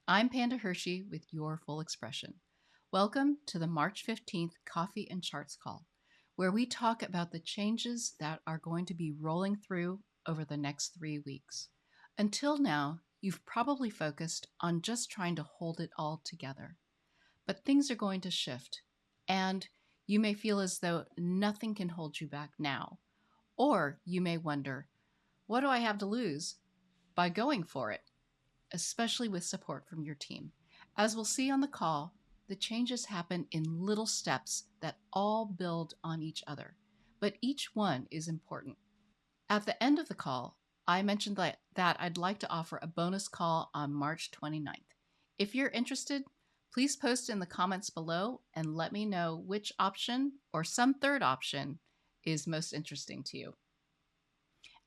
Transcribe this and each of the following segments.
I'm Panda Hershey with Your Full Expression. Welcome to the March 15th Coffee and Charts call, where we talk about the changes that are going to be rolling through over the next 3 weeks. Until now, you've probably focused on just trying to hold it all together. But things are going to shift, and you may feel as though nothing can hold you back now. Or you may wonder, what do I have to lose by going for it? Especially with support from your team. As we'll see on the call, the changes happen in little steps that all build on each other, but each one is important. At the end of the call, I mentioned that I'd like to offer a bonus call on March 29th. If you're interested, please post in the comments below and let me know which option or some third option is most interesting to you.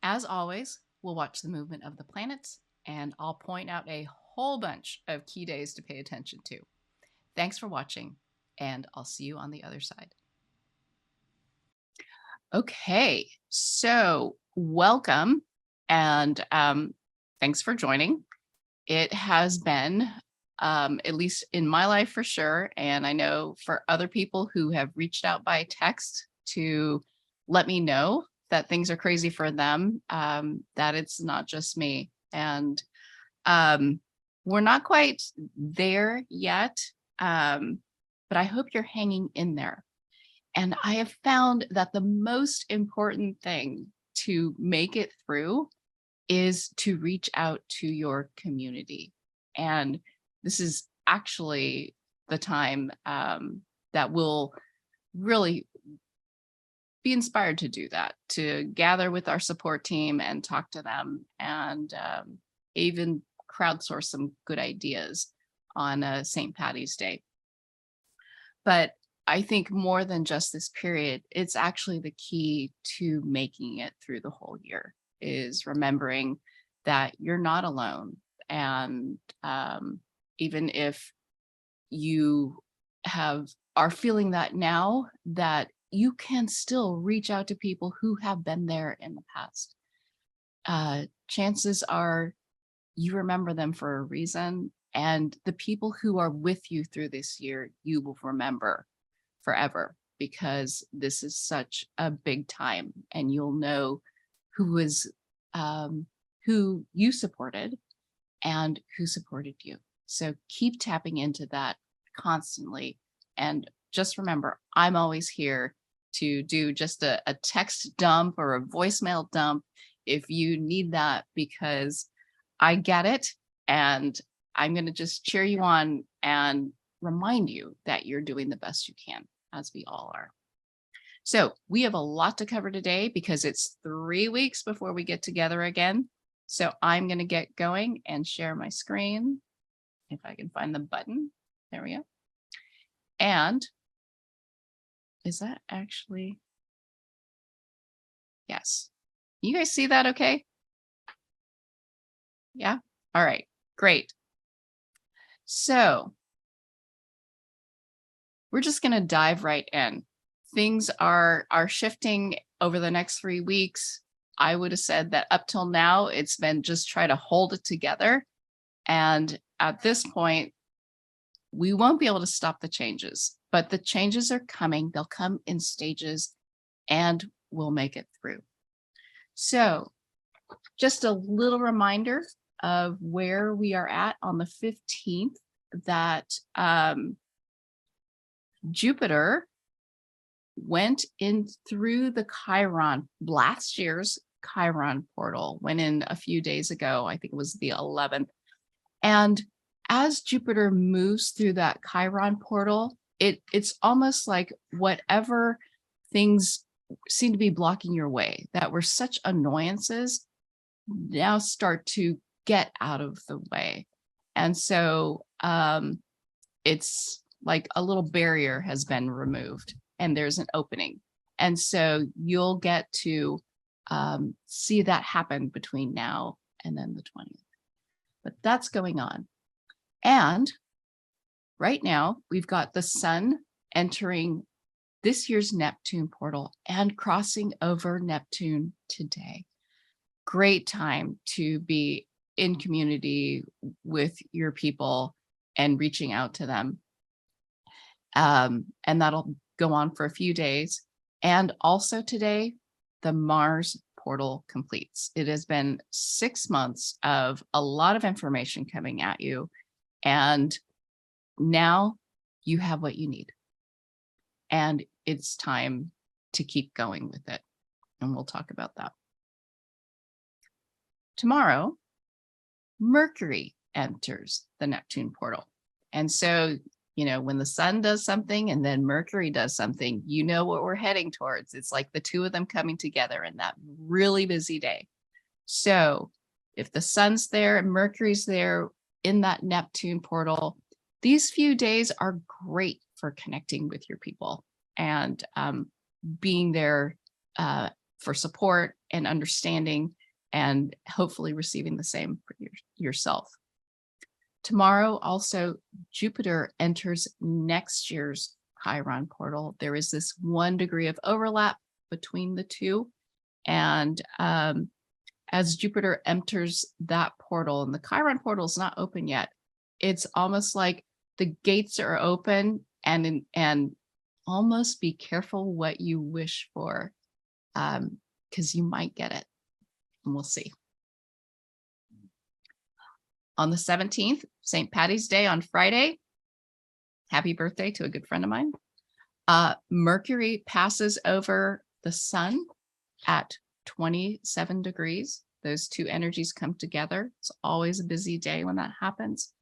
As always, we'll watch the movement of the planets, and I'll point out a whole bunch of key days to pay attention to. Thanks for watching, and I'll see you on the other side. Okay, so welcome, and thanks for joining. It has been, at least in my life for sure, and I know for other people who have reached out by text to let me know that things are crazy for them, that it's not just me. And we're not quite there yet, but I hope you're hanging in there. And I have found that the most important thing to make it through is to reach out to your community. And this is actually the time that will really be inspired to do that, to gather with our support team and talk to them, and even crowdsource some good ideas on St. Patty's Day. But I think more than just this period, it's actually the key to making it through the whole year, is remembering that you're not alone. And even if you are feeling that now, that you can still reach out to people who have been there in the past. Chances are you remember them for a reason, and the people who are with you through this year, you will remember forever, because this is such a big time, and you'll know who you supported and who supported you. So keep tapping into that constantly. And just remember, I'm always here to do just a text dump or a voicemail dump if you need that, because I get it. And I'm going to just cheer you on and remind you that you're doing the best you can, as we all are. So we have a lot to cover today because it's 3 weeks before we get together again. So I'm going to get going and share my screen. If I can find the button. There we go. And is that actually? Yes. You guys see that okay? Yeah. All right. Great. So we're just going to dive right in. Things are shifting over the next 3 weeks. I would have said that up till now, it's been just try to hold it together. And at this point, we won't be able to stop the changes, but the changes are coming. They'll come in stages, and we'll make it through. So just a little reminder of where we are at on the 15th, that Jupiter went in through the Chiron, last year's Chiron portal, went in a few days ago. I think it was the 11th. And as Jupiter moves through that Chiron portal, it's almost like whatever things seem to be blocking your way, that were such annoyances, now start to get out of the way. And so it's like a little barrier has been removed and there's an opening. And so you'll get to see that happen between now and then the 20th. But that's going on. And right now we've got the sun entering this year's Neptune portal and crossing over Neptune today. Great time to be in community with your people and reaching out to them. And that'll go on for a few days. And also today, the Mars portal completes. It has been 6 months of a lot of information coming at you. And now you have what you need. And it's time to keep going with it. And we'll talk about that. Tomorrow, Mercury enters the Neptune portal. And so, when the sun does something and then Mercury does something, you know what we're heading towards. It's like the two of them coming together in that really busy day. So if the sun's there and Mercury's there in that Neptune portal, these few days are great for connecting with your people and being there for support and understanding, and hopefully receiving the same for yourself. Tomorrow, also, Jupiter enters next year's Chiron portal. There is this 1 degree of overlap between the two. And as Jupiter enters that portal, and the Chiron portal is not open yet, it's almost like the gates are open, and almost be careful what you wish for, because you might get it. And we'll see. On the 17th, St. Patty's Day on Friday. Happy birthday to a good friend of mine. Mercury passes over the sun at 27 degrees. Those two energies come together. It's always a busy day when that happens.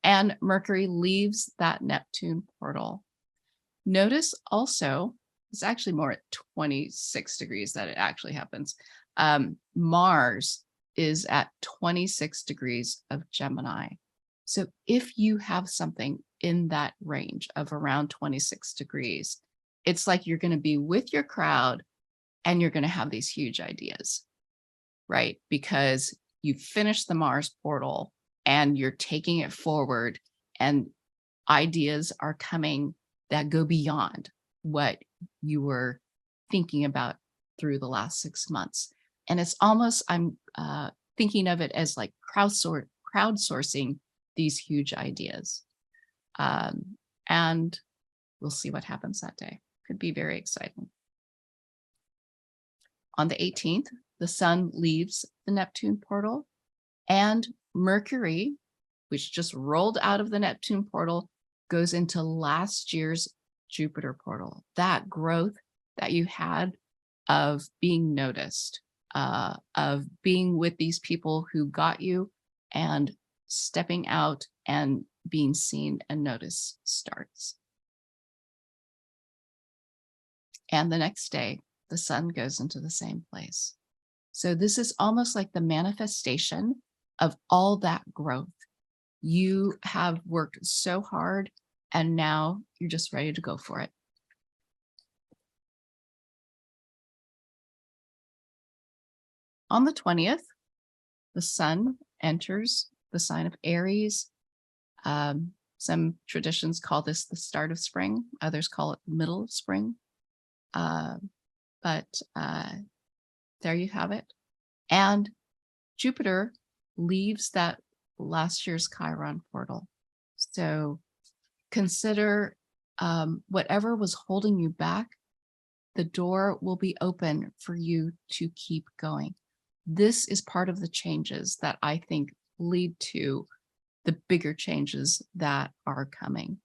And Mercury leaves that Neptune portal. Notice also, it's actually more at 26 degrees that it actually happens. Mars is at 26 degrees of Gemini. So if you have something in that range of around 26 degrees, it's like you're going to be with your crowd and you're going to have these huge ideas, right? Because you finished the Mars portal and you're taking it forward, and ideas are coming that go beyond what you were thinking about through the last 6 months. And it's almost, I'm thinking of it as like crowdsourcing these huge ideas. And we'll see what happens that day. Could be very exciting. On the 18th, the sun leaves the Neptune portal, and Mercury, which just rolled out of the Neptune portal, goes into last year's Jupiter portal. That growth that you had of being noticed, of being with these people who got you, and stepping out and being seen and noticed starts. And the next day, the sun goes into the same place. So this is almost like the manifestation of all that growth. You have worked so hard, and now you're just ready to go for it. On the 20th, the sun enters the sign of Aries. Some traditions call this the start of spring. Others call it the middle of spring. But there you have it. And Jupiter leaves that last year's Chiron portal. So consider whatever was holding you back, the door will be open for you to keep going. This is part of the changes that I think lead to the bigger changes that are coming.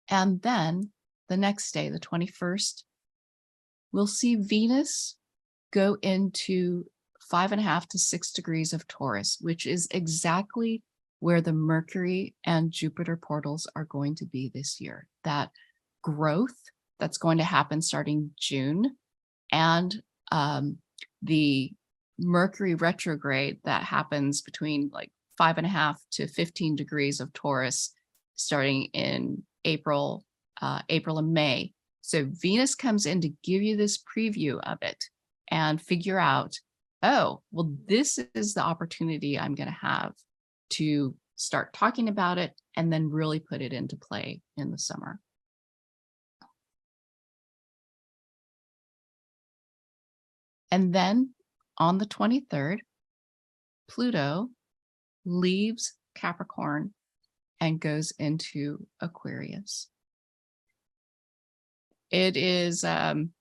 And then the next day, the 21st, we'll see Venus go into 5.5 to 6 degrees of Taurus, which is exactly where the Mercury and Jupiter portals are going to be this year. That growth that's going to happen starting June, and the Mercury retrograde that happens between like 5.5 to 15 degrees of Taurus starting in April and May. So Venus comes in to give you this preview of it and figure out, oh, well, this is the opportunity I'm going to have to start talking about it and then really put it into play in the summer. And then On the 23rd, Pluto leaves Capricorn and goes into Aquarius. It is an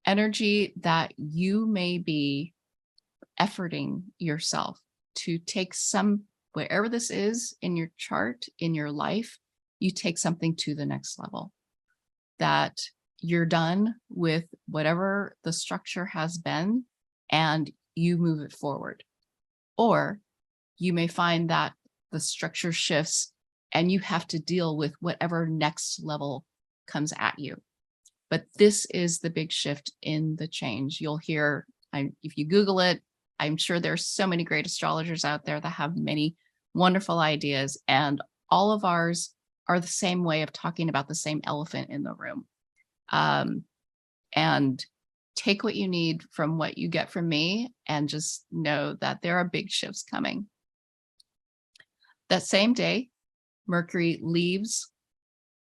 energy that you may be efforting yourself to take some, wherever this is in your chart, in your life, you take something to the next level. That you're done with whatever the structure has been and you move it forward. Or you may find that the structure shifts and you have to deal with whatever next level comes at you. But this is the big shift in the change. You'll hear, if you Google it, I'm sure there's so many great astrologers out there that have many wonderful ideas. And all of ours are the same way of talking about the same elephant in the room. And take what you need from what you get from me and just know that there are big shifts coming. That same day, Mercury leaves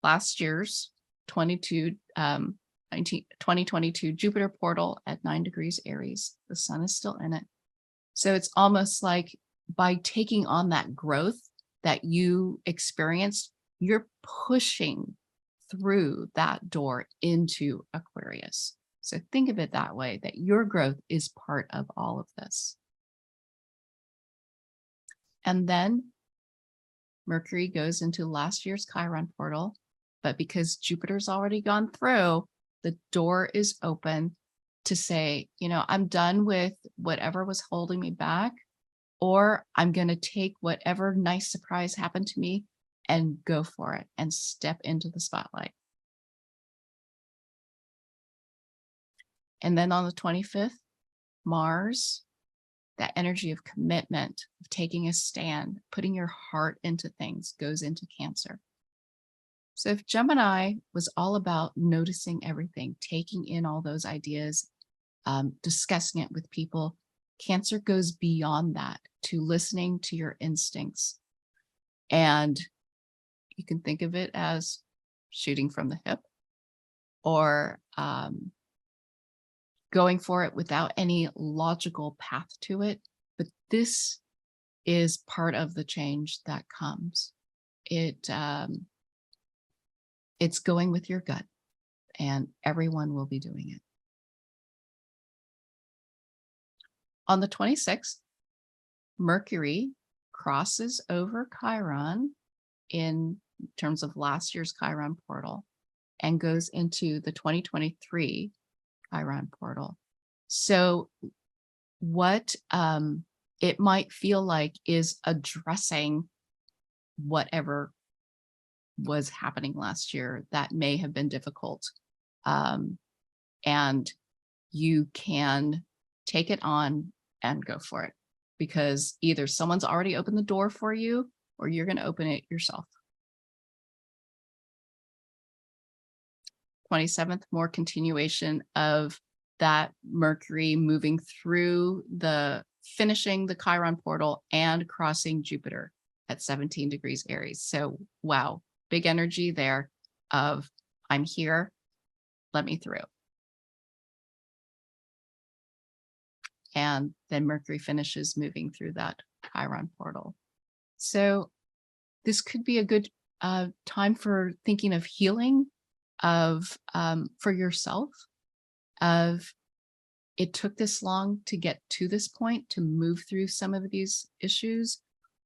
last year's 2022 Jupiter portal at 9 degrees Aries. The sun is still in it. So it's almost like by taking on that growth that you experienced, you're pushing through that door into Aquarius. So think of it that way, that your growth is part of all of this. And then Mercury goes into last year's Chiron portal, but because Jupiter's already gone through, the door is open to say, I'm done with whatever was holding me back, or I'm going to take whatever nice surprise happened to me and go for it and step into the spotlight. And then on the 25th, Mars, that energy of commitment, of taking a stand, putting your heart into things, goes into Cancer. So if Gemini was all about noticing everything, taking in all those ideas, discussing it with people, Cancer goes beyond that to listening to your instincts. And you can think of it as shooting from the hip, or going for it without any logical path to it. But this is part of the change that comes. It's going with your gut, and everyone will be doing it. On the 26th, Mercury crosses over Chiron in terms of last year's Chiron portal and goes into the 2023 Chiron portal. So what it might feel like is addressing whatever was happening last year that may have been difficult. And you can take it on and go for it, because either someone's already opened the door for you or you're going to open it yourself. 27th, more continuation of that Mercury moving through finishing the Chiron portal and crossing Jupiter at 17 degrees Aries. So, wow, big energy there of I'm here, let me through. And then Mercury finishes moving through that Chiron portal. So this could be a good time for thinking of healing, of for yourself, of it took this long to get to this point, to move through some of these issues,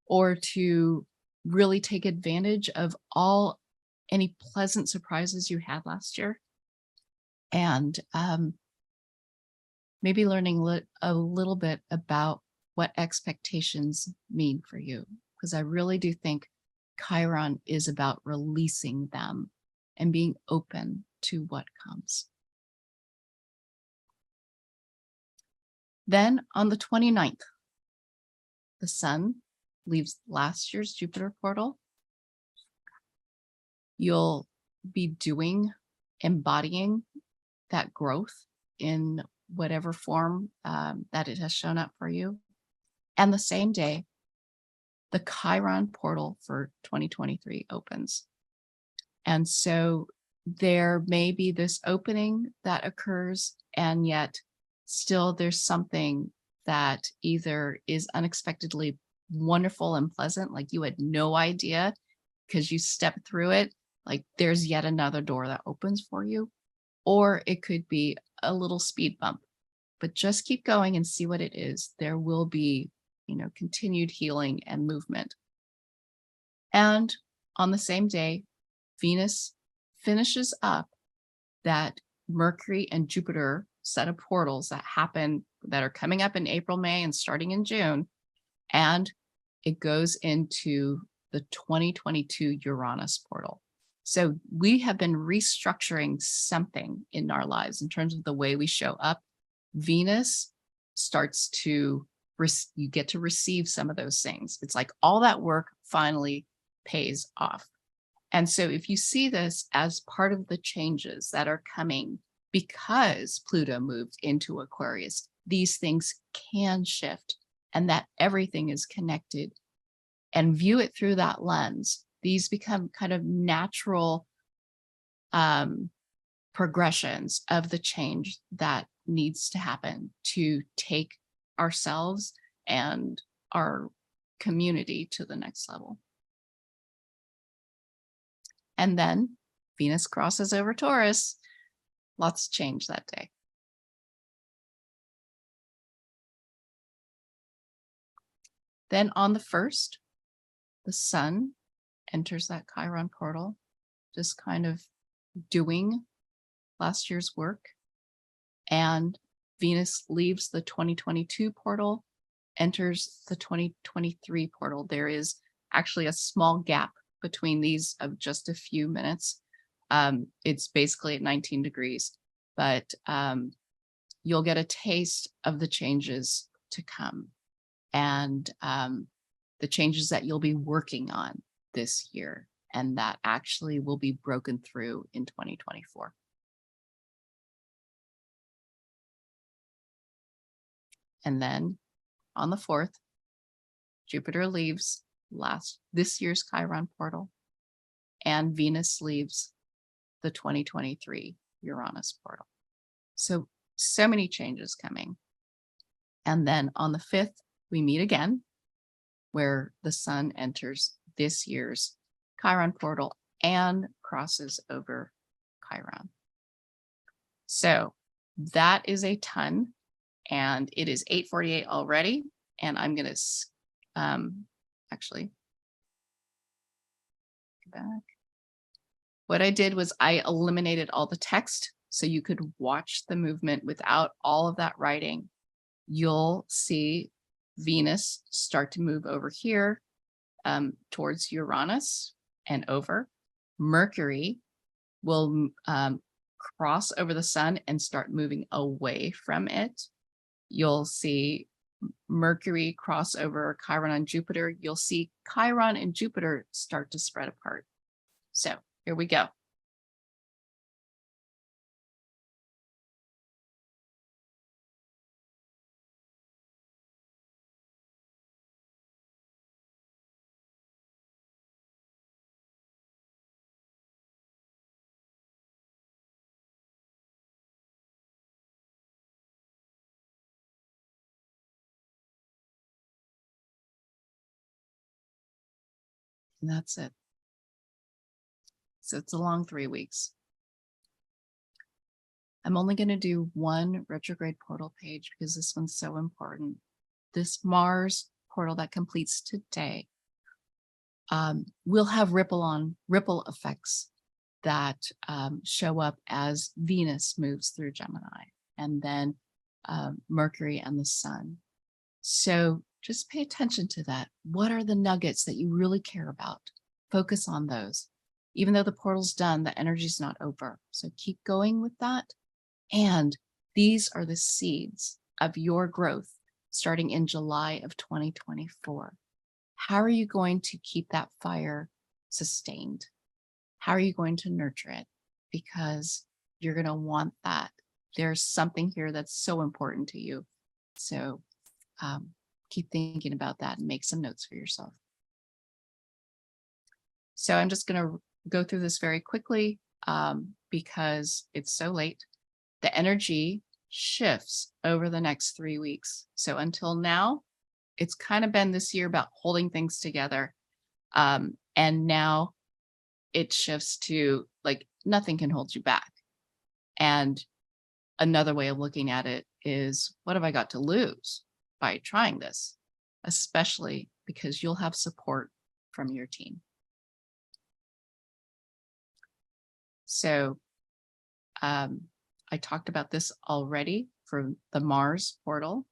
or to really take advantage of any pleasant surprises you had last year. And maybe learning a little bit about what expectations mean for you, because I really do think Chiron is about releasing them and being open to what comes. Then on the 29th, the sun leaves last year's Jupiter portal. You'll be embodying that growth in whatever form that it has shown up for you. And the same day, the Chiron portal for 2023 opens. And so there may be this opening that occurs, and yet still there's something that either is unexpectedly wonderful and pleasant, like you had no idea because you stepped through it, like there's yet another door that opens for you, or it could be a little speed bump. But just keep going and see what it is. There will be, continued healing and movement. And on the same day, Venus finishes up that Mercury and Jupiter set of portals that are coming up in April, May, and starting in June. And it goes into the 2022 Uranus portal. So we have been restructuring something in our lives in terms of the way we show up. Venus starts to, you get to receive some of those things. It's like all that work finally pays off. And so if you see this as part of the changes that are coming because Pluto moved into Aquarius, these things can shift and that everything is connected, and view it through that lens. These become kind of natural progressions of the change that needs to happen to take ourselves and our community to the next level. And then Venus crosses over Taurus. Lots of change that day. Then on the 1st, the sun enters that Chiron portal, just kind of doing last year's work. And Venus leaves the 2022 portal, enters the 2023 portal. There is actually a small gap between these of just a few minutes. It's basically at 19 degrees, but you'll get a taste of the changes to come and the changes that you'll be working on this year, and that actually will be broken through in 2024. And then on the 4th, Jupiter leaves this year's Chiron portal, and Venus leaves the 2023 Uranus portal. So many changes coming. And then on the 5th, we meet again, where the sun enters this year's Chiron portal and crosses over Chiron. So that is a ton, and it is 8:48 already. And I'm going to actually go back. What I did was I eliminated all the text so you could watch the movement without all of that writing. You'll see Venus start to move over here towards Uranus and over. Mercury will cross over the sun and start moving away from it. You'll see Mercury cross over Chiron and Jupiter. You'll see Chiron and Jupiter start to spread apart. So here we go. And that's it. So it's a long 3 weeks. I'm only going to do one retrograde portal page because this one's so important. This Mars portal that completes today will have ripple effects that show up as Venus moves through Gemini, and then Mercury and the sun. So just pay attention to that. What are the nuggets that you really care about? Focus on those. Even though the portal's done, the energy's not over. So keep going with that. And these are the seeds of your growth starting in July of 2024. How are you going to keep that fire sustained? How are you going to nurture it? Because you're going to want that. There's something here that's so important to you. So keep thinking about that and make some notes for yourself. So I'm just going to go through this very quickly because it's so late. The energy shifts over the next 3 weeks. So until now, it's kind of been this year about holding things together. And now it shifts to like nothing can hold you back. And another way of looking at it is, what have I got to lose by trying this? Especially because you'll have support from your team. So I talked about this already for the Mars portal.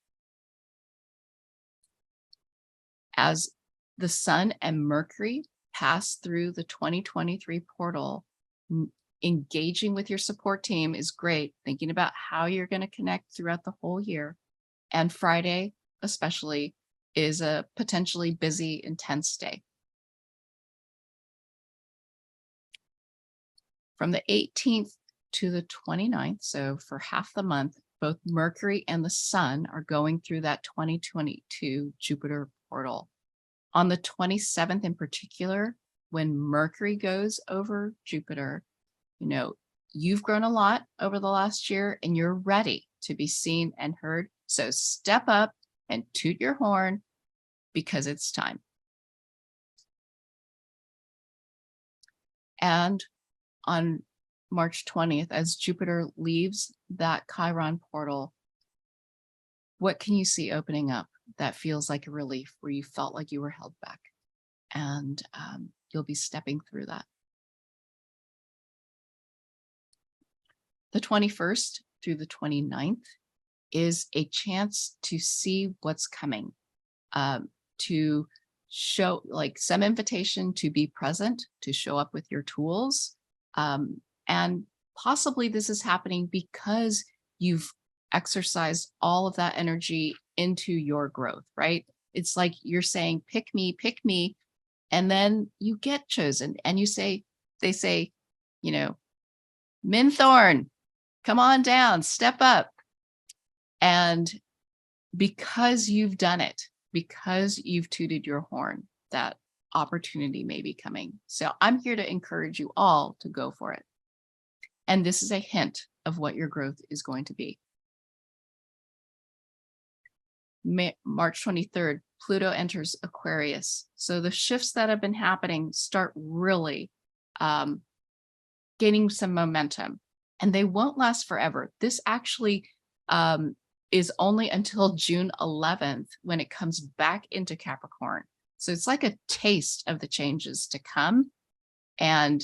As the Sun and Mercury pass through the 2023 portal, engaging with your support team is great. Thinking about how you're going to connect throughout the whole year. And Friday, especially, is a potentially busy, intense day. From the 18th to the 29th, so for half the month, both Mercury and the Sun are going through that 2022 Jupiter portal. On the 27th in particular, when Mercury goes over Jupiter, you've grown a lot over the last year and you're ready to be seen and heard. So step up and toot your horn because it's time. And on March 20th, as Jupiter leaves that Chiron portal, what can you see opening up that feels like a relief where you felt like you were held back? And you'll be stepping through that. The 21st through the 29th is a chance to see what's coming, to show like some invitation to be present, to show up with your tools. And possibly this is happening because you've exercised all of that energy into your growth, right? It's like you're saying, pick me. And then you get chosen and they say, Min Thorne, come on down, step up. And because you've done it, because you've tooted your horn, that opportunity may be coming. So I'm here to encourage you all to go for it. And this is a hint of what your growth is going to be. March 23rd, Pluto enters Aquarius. So the shifts that have been happening start really gaining some momentum, and they won't last forever. This actually is only until June 11th when it comes back into Capricorn. So it's like a taste of the changes to come. And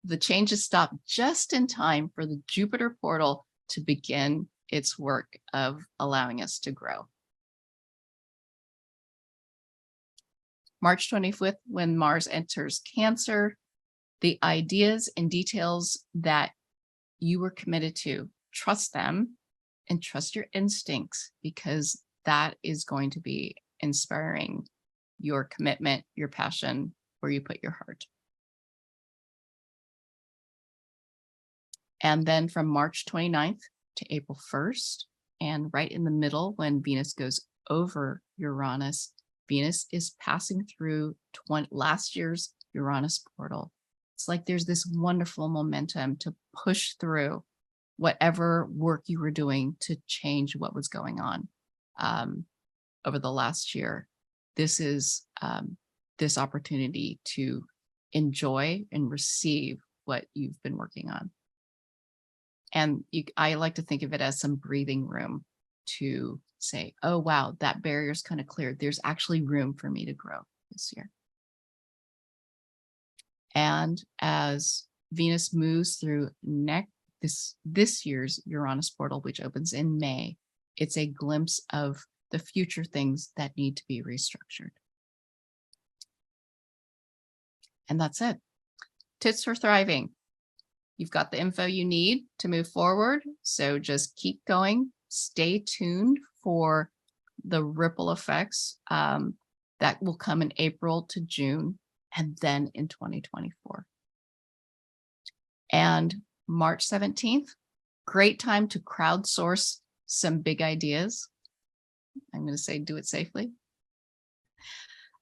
the changes stop just in time for the Jupiter portal to begin its work of allowing us to grow. March 25th, when Mars enters Cancer, the ideas and details that you were committed to, trust them and trust your instincts, because that is going to be inspiring your commitment, your passion, where you put your heart. And then from March 29th to April 1st, and right in the middle when Venus goes over Uranus, Venus is passing through last year's Uranus portal. It's like there's this wonderful momentum to push through whatever work you were doing to change what was going on over the last year. This is this opportunity to enjoy and receive what you've been working on. And I like to think of it as some breathing room to say, oh, wow, that barrier's kind of cleared. There's actually room for me to grow this year. And as Venus moves through this year's Uranus portal, which opens in May, it's a glimpse of the future things that need to be restructured. And that's it. Tips for thriving. You've got the info you need to move forward. So just keep going. Stay tuned for the ripple effects that will come in April to June and then in 2024. And March 17th, great time to crowdsource some big ideas. I'm going to say do it safely.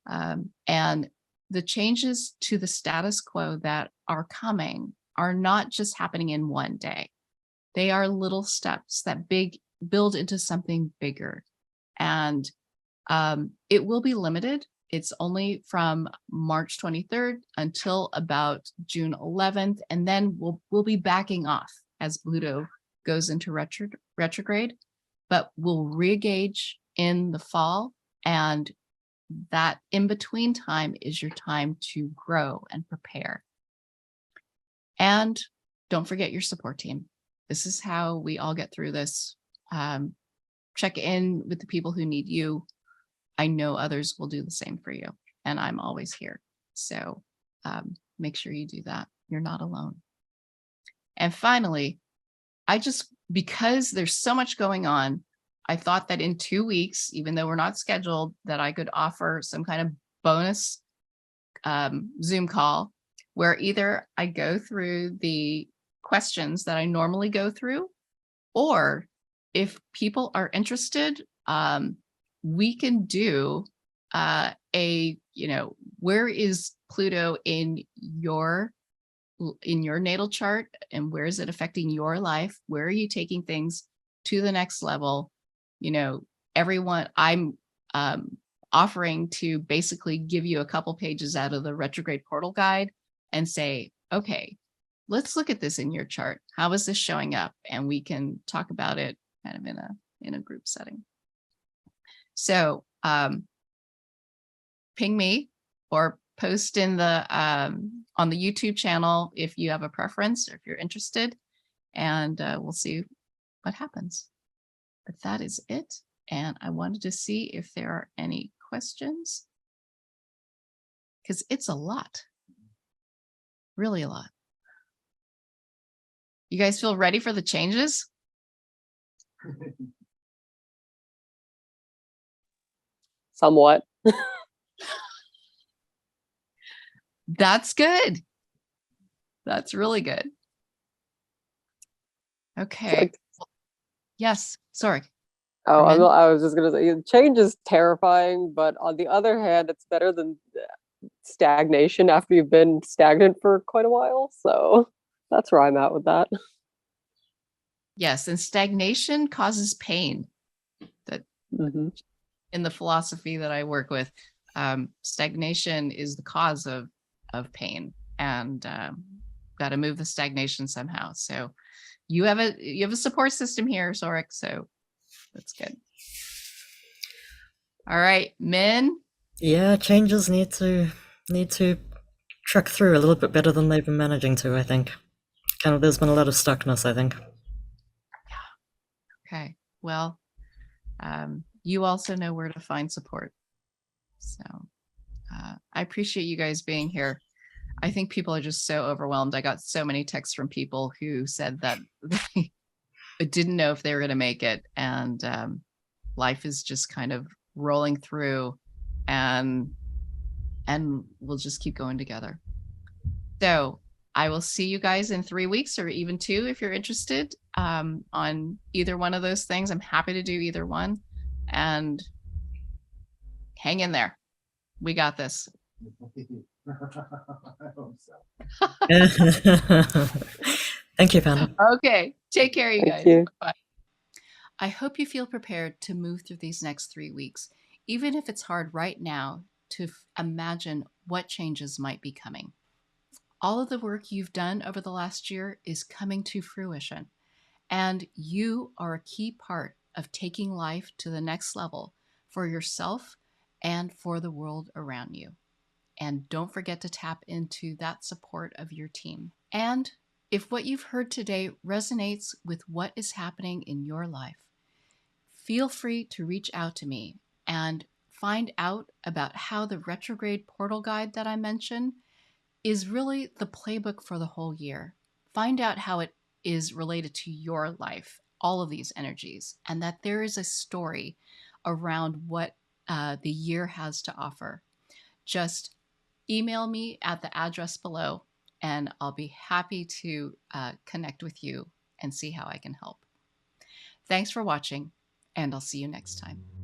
And the changes to the status quo that are coming are not just happening in one day. They are little steps that build into something bigger. And it will be limited. It's only from March 23rd until about June 11th. And then we'll be backing off as Pluto goes into retrograde, but we'll re-engage in the fall. And that in between time is your time to grow and prepare. And don't forget your support team. This is how we all get through this. Check in with the people who need you. I know others will do the same for you, and I'm always here. So make sure you do that. You're not alone. And finally, because there's so much going on, I thought that in 2 weeks, even though we're not scheduled, that I could offer some kind of bonus Zoom call where either I go through the questions that I normally go through, or if people are interested, we can do where is Pluto in your natal chart, and where is it affecting your life? Where are you taking things to the next level? Everyone, I'm offering to basically give you a couple pages out of the retrograde portal guide and say, okay, let's look at this in your chart. How is this showing up? And we can talk about it kind of in a group setting. So ping me or post in the on the YouTube channel if you have a preference or if you're interested, and we'll see what happens. But that is it. And I wanted to see if there are any questions, because it's a lot, really a lot. You guys feel ready for the changes? Somewhat. That's good. That's really good. Okay. Yes. Sorry. Oh, I was just going to say, change is terrifying, but on the other hand, it's better than stagnation after you've been stagnant for quite a while. So that's where I'm at with that. Yes. And stagnation causes pain. That in the philosophy that I work with, stagnation is the cause of pain, and got to move the stagnation somehow. So you have a support system here, Zorik. So that's good. All right, Min. Yeah, changes need to truck through a little bit better than they've been managing to, I think. There's been a lot of stuckness, I think. Yeah. Okay. Well, you also know where to find support. So I appreciate you guys being here. I think people are just so overwhelmed. I got so many texts from people who said that they didn't know if they were going to make it. And life is just kind of rolling through, and we'll just keep going together. So I will see you guys in 3 weeks, or even 2 if you're interested on either one of those things. I'm happy to do either one, and hang in there. We got this. I hope so. Thank you, Panda. Okay. Take care, you guys. Bye. I hope you feel prepared to move through these next 3 weeks, even if it's hard right now to imagine what changes might be coming. All of the work you've done over the last year is coming to fruition, and you are a key part of taking life to the next level for yourself and for the world around you. And don't forget to tap into that support of your team. And if what you've heard today resonates with what is happening in your life, feel free to reach out to me and find out about how the retrograde portal guide that I mentioned is really the playbook for the whole year. Find out how it is related to your life, all of these energies, and that there is a story around what the year has to offer. Just email me at the address below, and I'll be happy to connect with you and see how I can help. Thanks for watching, and I'll see you next time.